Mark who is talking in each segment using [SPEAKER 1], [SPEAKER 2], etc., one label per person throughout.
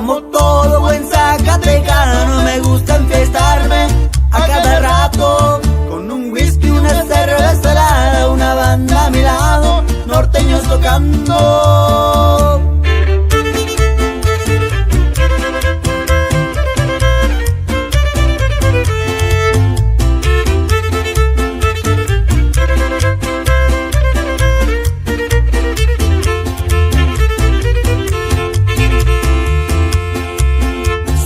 [SPEAKER 1] Como todo buen zacatecano me gusta enfiestarme a cada rato, con un whisky, una cerveza helada, una banda a mi lado, norteños tocando.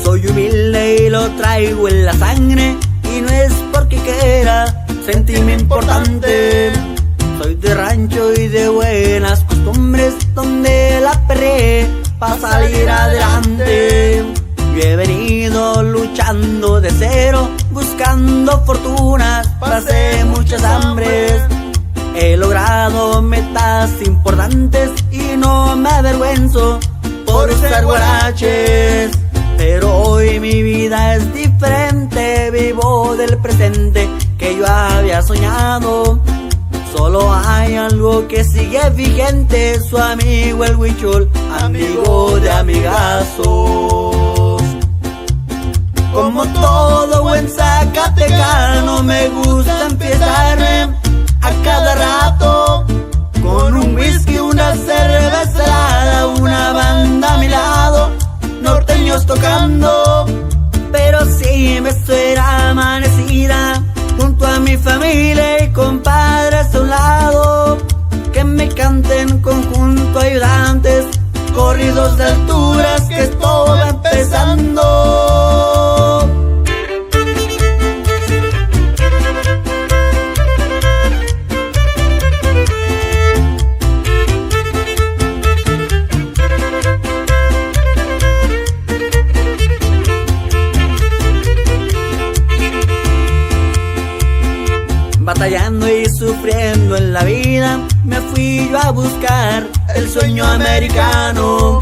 [SPEAKER 1] Soy humilde y lo traigo en la sangre, y no es porque quiera sentirme importante. Soy de rancho y de buenas costumbres, donde la perré pa' salir adelante. Yo he venido luchando de cero, buscando fortunas, pasé muchas hambres. He logrado metas importantes y no me avergüenzo por usar guaraches. Pero hoy mi vida es diferente, vivo del presente que yo había soñado. Solo hay algo que sigue vigente, su amigo el huichol, amigo de amigazos. Como todo buen zacatecano me gusta enfiestarme a cada rato, con un whisky, una cerveza helada, una banda a mi lado, norteños tocando. Pero si me suena amanecida, junto a mi familia y compadres a un lado, que me canten conjunto ayudantes, corridos de alturas, que esto va empezando. Batallando y sufriendo en la vida, me fui yo a buscar el sueño americano.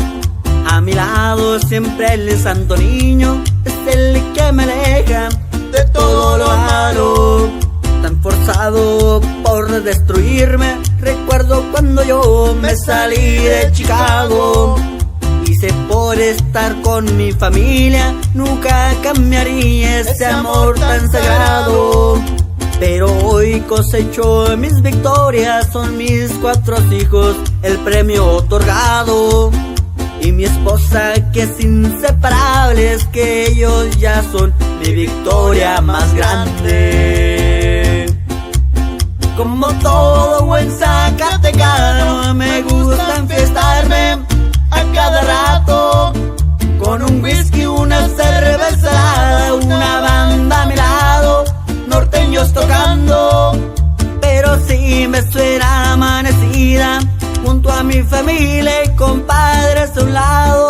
[SPEAKER 1] A mi lado siempre el santo niño, es el que me aleja de todo lo malo. Tan forzado por destruirme, recuerdo cuando yo me salí de Chicago. Hice por estar con mi familia, nunca cambiaría ese amor tan sagrado. Pero hoy cosecho mis victorias, son mis 4 hijos el premio otorgado. Y mi esposa que es inseparable, es que ellos ya son mi victoria más grande. Como todo buen zacatecano me gusta enfiestarme a cada rato, con un whisky, una cerveza helada, una banda a mi lado, norteños tocando. Pero si me suena amanecida, junto a mi familia y compadres a un lado,